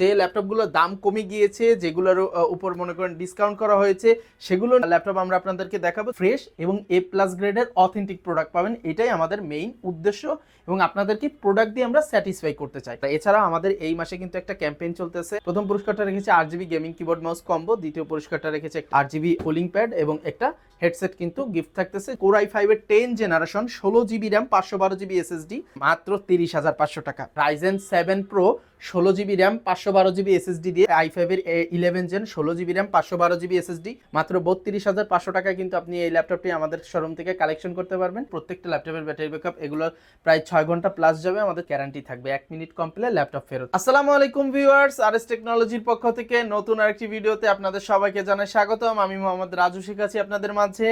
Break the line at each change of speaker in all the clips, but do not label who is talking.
যে ল্যাপটপগুলোর দাম কমে গিয়েছে, যেগুলোর উপর মনে করেন ডিসকাউন্ট করা হয়েছে, সেগুলো ল্যাপটপ আমরা আপনাদেরকে দেখাবো। ফ্রেশ এবং A+ গ্রেডের অথেন্টিক প্রোডাক্ট পাবেন, এটাই আমাদের মেইন উদ্দেশ্য এবং আপনাদেরকে প্রোডাক্ট দিয়ে আমরা স্যাটিসফাই করতে চাই। এছাড়াও আমাদের এই মাসে কিন্তু একটা ক্যাম্পেইন চলতেছে। প্রথম পুরস্কারটা রেখেছে 8GB gaming keyboard mouse combo, দ্বিতীয় পুরস্কারটা রেখেছে 8GB কুলিং প্যাড এবং একটা হেডসেট কিন্তু গিফট থাকতেছে। Core i5 এর 10 generation 16GB RAM 512GB SSD মাত্র 30,500 টাকা। Ryzen 7 Pro 16GB RAM 512GB SSD দিয়ে i5 এর 11 gen 16GB RAM 512GB SSD মাত্র 32,500 টাকায় কিন্তু আপনি এই ল্যাপটপটি আমাদের শোরুম থেকে কালেকশন করতে পারবেন। প্রত্যেকটা ল্যাপটপের ব্যাটারি ব্যাকআপ এগুলো প্রায় 6 ঘন্টা প্লাস যাবে। আমাদের গ্যারান্টি থাকবে 1 মিনিট কম পেলে ল্যাপটপ ফেরত। আসসালামু আলাইকুম ভিউয়ার্স, আরএস টেকনোলজির পক্ষ থেকে নতুন আরেকটি ভিডিওতে আপনাদের সবাইকে জানাই স্বাগতম। আমি মোহাম্মদ রাজু শেখ আছি আপনাদের মাঝে।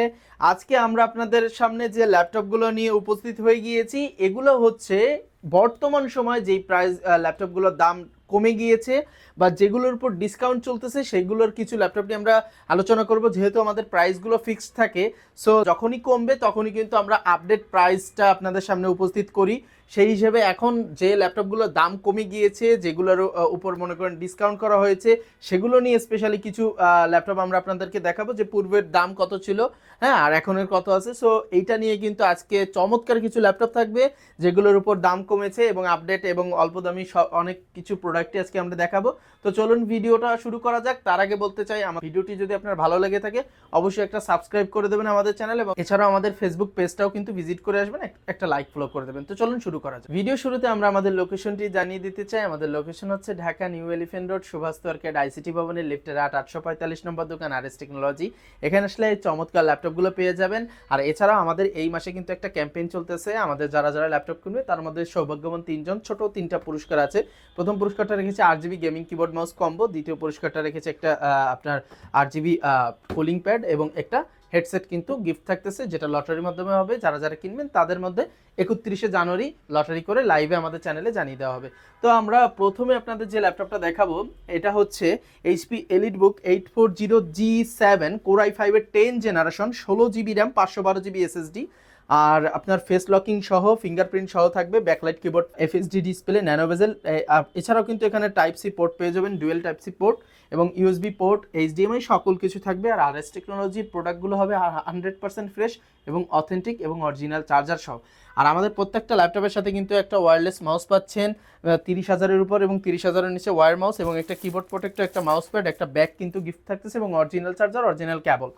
আজকে আমরা আপনাদের সামনে যে ল্যাপটপগুলো নিয়ে উপস্থিত হয়ে গিয়েছি, এগুলো হচ্ছে বর্তমান সময় যেই প্রাইস ল্যাপটপগুলোর দাম কমে গিয়েছে বা যেগুলোর উপর ডিসকাউন্ট চলতেছে, সেগুলোর কিছু ল্যাপটপ নিয়ে আমরা আলোচনা করব। যেহেতু আমাদের প্রাইসগুলো ফিক্সড থাকে, সো যখনই কমবে তখনই কিন্তু আমরা আপডেট প্রাইসটা আপনাদের সামনে উপস্থিত করি। সেই হিসেবে এখন যে ল্যাপটপগুলোর দাম কমে গিয়েছে, যেগুলোর উপর মনে করেন ডিসকাউন্ট করা হয়েছে, সেগুলো নিয়ে স্পেশালি কিছু ল্যাপটপ আমরা আপনাদেরকে দেখাবো যে পূর্বের দাম কত ছিল, হ্যাঁ, আর এখনের কত আছে। সো এইটা নিয়ে কিন্তু আজকে চমৎকার কিছু ল্যাপটপ থাকবে যেগুলোর উপর দাম কমেছে এবং আপডেট এবং অল্প দামি অনেক কিছু প্রোডাক্টই আজকে আমরা দেখাবো। তো চলুন ভিডিওটা শুরু করা যাক। তার আগে বলতে চাই, আমার ভিডিওটি যদি আপনার ভালো লেগে থাকে অবশ্যই একটা সাবস্ক্রাইব করে দেবেন আমাদের চ্যানেল, এবং এছাড়াও আমাদের ফেসবুক পেজটাও কিন্তু ভিজিট করে আসবেন, একটা লাইক ফলো করে দেবেন। তো চলুন শুরু করা যাক। ভিডিও শুরুতে আমরা আমাদের লোকেশনটি জানিয়ে দিতে চাই। আমাদের লোকেশন হচ্ছে Dhaka new elephant road, Subhash arcade, ICT ভবনের লিফটের 845 নম্বর দোকান, আরএস টেকনোলজি। এখানে আসলে এই চমৎকার ল্যাপটপগুলো পেয়ে যাবেন। আর এছাড়াও আমাদের এই মাসে কিন্তু একটা ক্যাম্পেইন চলতেছে। আমাদের যারা যারা ল্যাপটপ কিনবে তার মধ্যে সৌভাগ্যবান 3 জন, ছোট 3টা পুরস্কার আছে। প্রথম পুরস্কারটা রেখেছে 8GB gaming keyboard mouse combo, দ্বিতীয় পুরস্কারটা রেখেছে একটা আপনার 8GB কুলিং প্যাড এবং একটা হেডসেট কিন্তু গিফট থাকতেছে, যেটা লটারির মাধ্যমে হবে। যারা যারা কিনবেন তাদের মধ্যে 31শে জানুয়ারি লটারি করে লাইভে আমাদের চ্যানেলে জানিয়ে দেওয়া হবে। তো আমরা প্রথমে আপনাদের যে ল্যাপটপটা দেখাবো, এটা হচ্ছে HP EliteBook 840G7 Core i5 এর 10 generation 16GB RAM 512GB SSD, আর আপনার ফেস লকিং সহ ফিঙ্গারপ্রিন্ট সহ থাকবে, backlight keyboard, FHD display, nano বেজেল। এছাড়াও কিন্তু এখানে টাইপ সি পোর্ট পেয়ে যাবেন, ডুয়েল টাইপ সি পোর্ট এবং USB পোর্ট, HDMI সকল কিছু থাকবে। আর আরএস টেকনোলজির প্রোডাক্টগুলো হবে 100% ফ্রেশ এবং অথেন্টিক এবং অরিজিনাল চার্জার সহ। আর আমাদের প্রত্যেকটা ল্যাপটপের সাথে কিন্তু একটা ওয়্যারলেস মাউস পাচ্ছেন 30,000-এর উপর এবং 30,000-এর নিচে ওয়্যার মাউস, এবং একটা কিবোর্ড প্রোটেক্টর, একটা মাউস প্যাড, একটা ব্যাগ কিন্তু গিফট থাকতেছে এবং অরিজিনাল চার্জার, অরিজিনাল কেবল।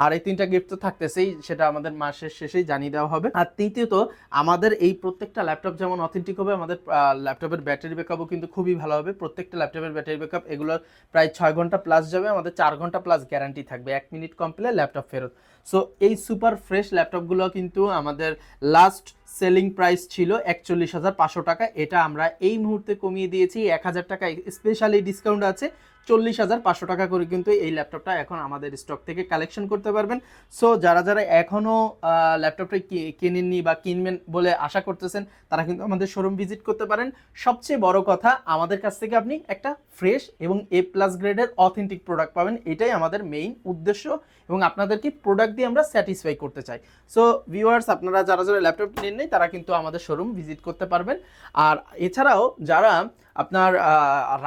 আর এই 3টা গিফট তো থাকতেছেই, সেটা আমাদের মাসের শেষেই জানিয়ে দেওয়া হবে। আর তৃতীয়ত, আমাদের এই প্রত্যেকটা ল্যাপটপ যেমন অথেন্টিক হবে, আমাদের ল্যাপটপের ব্যাটারি ব্যাকআপও কিন্তু খুবই ভালো হবে। প্রত্যেকটা ল্যাপটপের ব্যাটারি ব্যাকআপ এগুলোর প্রায় 6 ঘন্টা প্লাস যাবে। আমাদের 4 ঘন্টা প্লাস গ্যারান্টি থাকবে, 1 মিনিট কম পেলে ল্যাপটপ ফেরত। সো এই সুপার ফ্রেশ ল্যাপটপগুলো কিন্তু আমাদের লাস্ট সেলিং প্রাইস ছিল 41,500 টাকা। এটা আমরা এই মুহূর্তে কমিয়ে দিয়েছি 1,000 টাকা, স্পেশালি ডিসকাউন্ট আছে 40,500 টাকা করে কিন্তু এই ল্যাপটপটা এখন আমাদের স্টক থেকে কালেকশন করতে পারবেন। সো যারা যারা এখনও ল্যাপটপটা কিনেননি বা কিনবেন বলে আশা করতেছেন, তারা কিন্তু আমাদের শোরুম ভিজিট করতে পারেন। সবচেয়ে বড় কথা, আমাদের কাছ থেকে আপনি একটা ফ্রেশ এবং A+ গ্রেডের অথেন্টিক প্রোডাক্ট পাবেন, এটাই আমাদের মেইন উদ্দেশ্য এবং আপনাদেরকে প্রোডাক্ট দিয়ে আমরা স্যাটিসফাই করতে চাই। সো ভিউয়ার্স, আপনারা যারা যারা ল্যাপটপ কিনেন নাই তারা কিন্তু আমাদের শোরুম ভিজিট করতে পারবেন। আর এছাড়াও যারা আপনার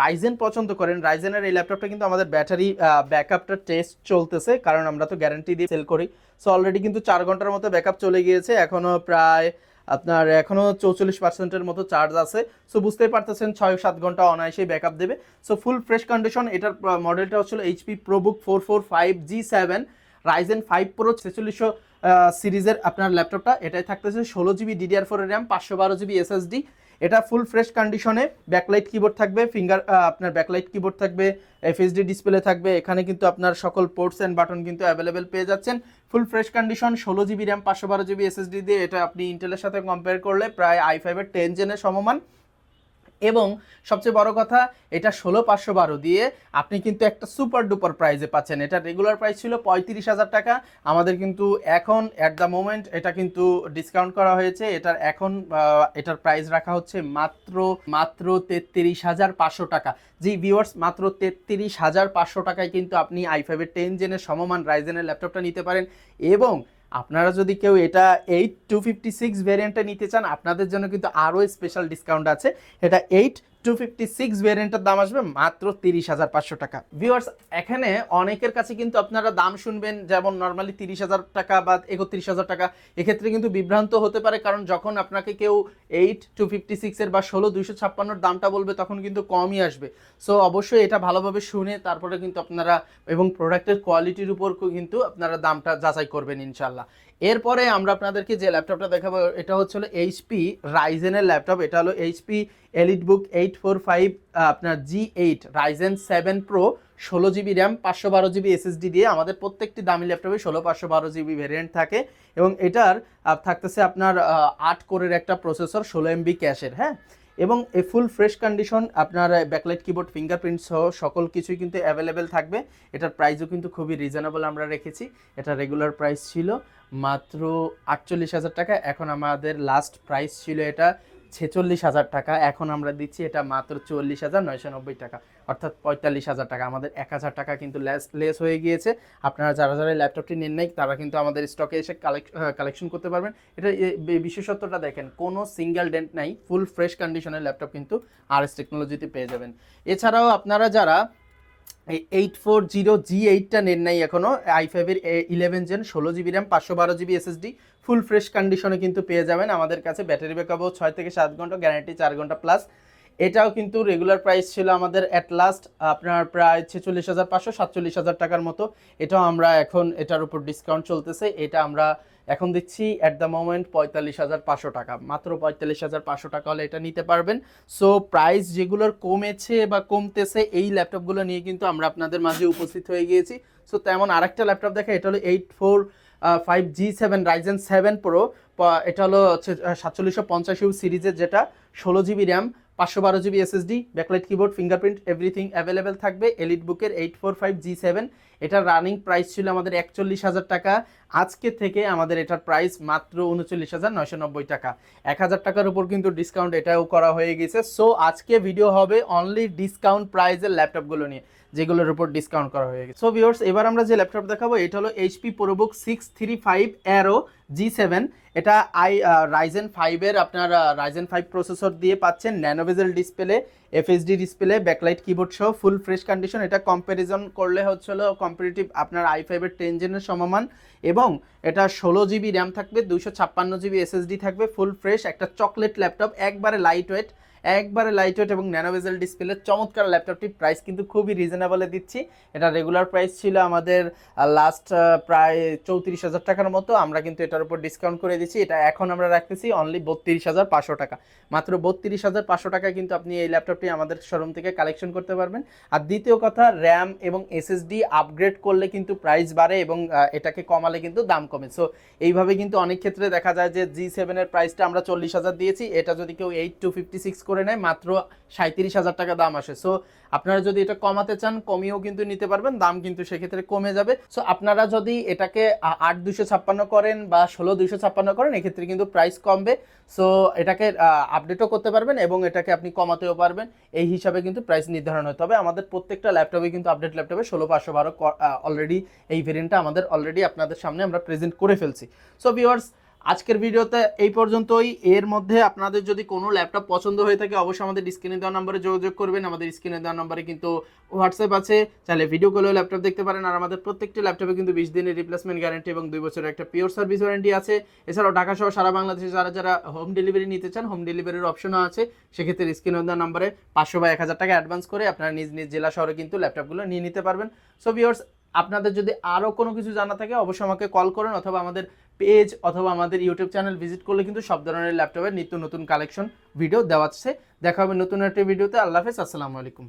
রাইজেন পছন্দ করেন, রাইজেনের এই ল্যাপটপটা কিন্তু আমাদের ব্যাটারি ব্যাকআপটা টেস্ট চলতেছে, কারণ আমরা তো গ্যারান্টি দিয়ে সেল করি। সো অলরেডি কিন্তু 4 ঘন্টার মতো ব্যাকআপ চলে গিয়েছে, এখনও প্রায় আপনার 44%-এর মতো চার্জ আছে। সো বুঝতেই পারতেছেন 6-7 ঘন্টা অনায়াসেই ব্যাকআপ দেবে। So full fresh condition. এটার মডেলটা হচ্ছিল HP ProBook 445G7 Ryzen 5 Pro 4600 সিরিজের আপনার ল্যাপটপটা। এটাই থাকতেছে 16GB DDR4 RAM 512GB SSD। এটা ফুল ফ্রেশ কন্ডিশনে, ব্যাকলাইট কিবোর্ড থাকবে, আপনার ব্যাকলাইট কিবোর্ড থাকবে, FHD ডিসপ্লে থাকবে। এখানে কিন্তু আপনার সকল পোর্টস অ্যান্ড বাটন কিন্তু অ্যাভেলেবেল পেয়ে যাচ্ছেন। Full fresh condition, 16GB RAM 512GB SSD দিয়ে। এটা আপনি ইন্টেলের সাথে কম্পেয়ার করলে প্রায় i5 এর 10 জেনের সমমান। এবং সবচেয়ে বড় কথা, এটা 16,512 দিয়ে আপনি কিন্তু একটা সুপার ডুপার প্রাইজে পাচ্ছেন। এটা রেগুলার প্রাইস ছিল 35,000 টাকা, আমাদের কিন্তু এখন অ্যাট দ্য মোমেন্ট এটা কিন্তু ডিসকাউন্ট করা হয়েছে। এটার প্রাইস রাখা হচ্ছে মাত্র 33,500 টাকা। জি ভিউয়ার্স, মাত্র 33,500 টাকায় কিন্তু আপনি i5 এর 10 জেনের সমমান রাইজেনের ল্যাপটপটা নিতে পারেন। এবং আপনারা যদি কেউ এটা 8256 ভ্যারিয়েন্টে নিতে চান, আপনাদের জন্য কিন্তু আরও স্পেশাল ডিসকাউন্ট আছে। এটা 8256 256 ভেরিয়েন্টের দাম আসবে মাত্র 30,500 টাকা। ভিউয়ার্স, এখানে অনেকের কাছে কিন্তু আপনারা দাম শুনবেন যেমন নর্মালি 30,000 টাকা বা 31,000 টাকা, এক্ষেত্রে কিন্তু বিভ্রান্ত হতে পারে, কারণ যখন আপনাকে কেউ 8256 এর বা 16256 দামটা বলবে তখন কিন্তু কমই আসবে। সো অবশ্যই এটা ভালোভাবে শুনে তারপরে কিন্তু আপনারা এবং প্রোডাক্টের কোয়ালিটির উপর কিন্তু আপনারা দামটা যাচাই করবেন ইনশাল্লাহ। এরপরে আমরা আপনাদেরকে যে ল্যাপটপটা দেখাবো এটা হচ্ছে হলো এইচপি রাইজেনের ল্যাপটপ। এটা হলো এইচপি এলিটবুক 845 আপনার G8 Ryzen 7 pro, 16GB RAM, 512GB SSD দিয়ে। আমাদের প্রত্যেকটি দামি ল্যাপটপে 512GB ভেরিয়েন্ট থাকে এবং এটার থাকতেছে আপনার 8 কোরের একটা প্রসেসর, 16MB ক্যাশের, হ্যাঁ। এবং এই ফুল ফ্রেশ কন্ডিশন আপনার ব্যাকলাইট কিবোর্ড, ফিঙ্গারপ্রিন্ট সহ সকল কিছুই কিন্তু অ্যাভেলেবেল থাকবে। এটার প্রাইসও কিন্তু খুবই রিজনেবল আমরা রেখেছি। এটা রেগুলার প্রাইস ছিল মাত্র 48,000 টাকা, এখন আমাদের লাস্ট প্রাইস ছিল এটা 46,000 টাকা, এখন আমরা দিচ্ছি এটা মাত্র 44,990 টাকা, অর্থাৎ 45,000 টাকা। আমাদের 1,000 টাকা কিন্তু লেস হয়ে গিয়েছে। আপনারা যারা যারা ল্যাপটপটি নেন নাই তারা কিন্তু আমাদের স্টকে এসে কালেকশন করতে পারবেন। এটা বিশেষত্বটা দেখেন, কোনো সিঙ্গেল ডেন্ট নাই, ফুল ফ্রেশ কন্ডিশনের ল্যাপটপ কিন্তু আরএস টেকনোলজিতে পেয়ে যাবেন। এছাড়াও আপনারা যারা এই 840G8টা নেন নাই এখনো, i5-এর 11 gen, 16GB RAM, 512GB SSD, full fresh কন্ডিশনে কিন্তু পেয়ে যাবেন আমাদের কাছে। ব্যাটারি ব্যাকআপও 6 থেকে 7 ঘন্টা, গ্যারান্টি 4 ঘন্টা প্লাস। এটাও কিন্তু রেগুলার প্রাইস ছিল আমাদের অ্যাট লাস্ট আপনার প্রায় 46,500 47,000 টাকার মতো। এটাও আমরা এখন এটার উপর ডিসকাউন্ট চলতেছে, এটা আমরা এখন দিচ্ছি অ্যাট দ্য মোমেন্ট 45,500 টাকা, মাত্র 45,500 টাকা হলে এটা নিতে পারবেন। সো প্রাইস যেগুলোর কমেছে বা কমতেছে এই ল্যাপটপগুলো নিয়ে কিন্তু আমরা আপনাদের মাঝে উপস্থিত হয়ে গিয়েছি। সো তেমন আরেকটা ল্যাপটপ দেখা, এটা হলো 845G7 রাইজেন 7 প্রো, এটা হলো 4750 সিরিজের, যেটা 16GB RAM, 512GB SSD, backlight keyboard, fingerprint everything available থাকবে। এলিটবুকের 845G7, এটার রানিং প্রাইস ছিল আমাদের 41,000 টাকা, আজকে থেকে আমাদের এটার প্রাইস মাত্র 39,990 টাকা। 1,000 টাকার উপর কিন্তু ডিসকাউন্ট এটাও করা হয়ে গেছে। সো আজকে ভিডিও হবে অনলি ডিসকাউন্ট প্রাইসের ল্যাপটপগুলো নিয়ে, যেগুলোর উপর ডিসকাউন্ট করা হয়ে গেছে। সো ভিউয়ার্স, এবার আমরা যে ল্যাপটপ দেখাবো এটা হলো এইচপি প্রোবুক 635 অ্যারো G7। এটা রাইজেন 5-এর আপনার রাইজেন 5 প্রসেসর দিয়ে পাচ্ছেন, nano bezel display, FSD display, backlight keyboard সহ ফুল ফ্রেশ কন্ডিশন। এটা কম্প্যারিজন করলে হচ্ছিল কম্পারেটিভ আপনার i5-এর 10 জেনের সমমান, এবং এটা 16GB র্যাম থাকবে, 256GB এসএসডি থাকবে, ফুল ফ্রেশ একটা চকলেট ল্যাপটপ, একবারে লাইট ওয়েট এবং ন্যানোভেজেল ডিসপ্লে চমৎকার ল্যাপটপটি। প্রাইস কিন্তু খুবই রিজনেবলে দিচ্ছি। এটা রেগুলার প্রাইস ছিল আমাদের লাস্ট প্রায় 34,000 টাকার মতো, আমরা কিন্তু এটার উপর ডিসকাউন্ট করে দিচ্ছি। এটা এখন আমরা রাখতেছি অনলি 32,500 টাকা, মাত্র 32,500 টাকায় কিন্তু আপনি এই ল্যাপটপটি আমাদের শোরুম থেকে কালেকশন করতে পারবেন। আর দ্বিতীয় কথা, র্যাম এবং এসএসডি আপগ্রেড করলে কিন্তু প্রাইস বাড়ে এবং এটাকে কমালে কিন্তু দাম কমে। সো এইভাবে কিন্তু অনেক ক্ষেত্রে দেখা যায় যে G7 এর প্রাইসটা আমরা 40,000 দিয়েছি, এটা যদি কেউ 8256 করে নেয় মাত্র 37,000 টাকা দাম আসে। সো আপনারা যদি এটা কমাতে চান কমিয়েও কিন্তু নিতে পারবেন, দাম কিন্তু সেক্ষেত্রে কমে যাবে। সো আপনারা যদি এটাকে 8,256 করেন বা 16,256 করেন, এক্ষেত্রে কিন্তু প্রাইস কমবে। সো এটাকে আপডেটও করতে পারবেন এবং এটাকে আপনি কমাতেও পারবেন, এই হিসাবে কিন্তু প্রাইস নির্ধারণ হয়। তবে আমাদের প্রত্যেকটা ল্যাপটপে কিন্তু আপডেট ল্যাপটপে 16,512 অলরেডি এই ভেরিয়েন্টটা আমাদের অলরেডি আপনাদের সামনে আমরা প্রেজেন্ট করে ফেলছি। সো ভিউয়ার্স, আজকের ভিডিওতে এই পর্যন্তই। এর মধ্যে আপনাদের যদি কোনো ল্যাপটপ পছন্দ হয়ে থাকে অবশ্যই আমাদের স্ক্রিনে দেওয়া নম্বরে যোগাযোগ করবেন। আমাদের স্ক্রিনে দেওয়া নম্বরে কিন্তু হোয়াটসঅ্যাপ আছে, চাইলে ভিডিও কলেও ল্যাপটপ দেখতে পারেন। আর আমাদের প্রত্যেকটি ল্যাপটপে কিন্তু 20 দিনের রিপ্লেসমেন্ট গ্যারান্টি এবং 2 বছরের একটা পিওর সার্ভিস ওয়ারেন্টি আছে। এছাড়াও ঢাকা সহ সারা বাংলাদেশে যারা যারা হোম ডেলিভারি নিতে চান, হোম ডেলিভারির অপশনও আছে। সেক্ষেত্রে স্ক্রিনে দেওয়া নম্বরে 500 বা 1,000 টাকা অ্যাডভান্স করে আপনারা নিজ নিজ জেলা শহরে কিন্তু ল্যাপটপগুলো নিয়ে নিতে পারবেন। সো ভিউয়ার্স, আপনাদের যদি আরও কোনো কিছু জানা থাকে অবশ্যই আমাকে কল করুন, অথবা আমাদের পেজ অথবা আমাদের ইউটিউব চ্যানেল ভিজিট করলে কিন্তু সব ধরনের ল্যাপটপের নিত্য নতুন কালেকশন ভিডিও দেওয়া আছে। দেখা হবে নতুন একটা ভিডিওতে। আল্লাহ হাফেজ, আসসালামু আলাইকুম।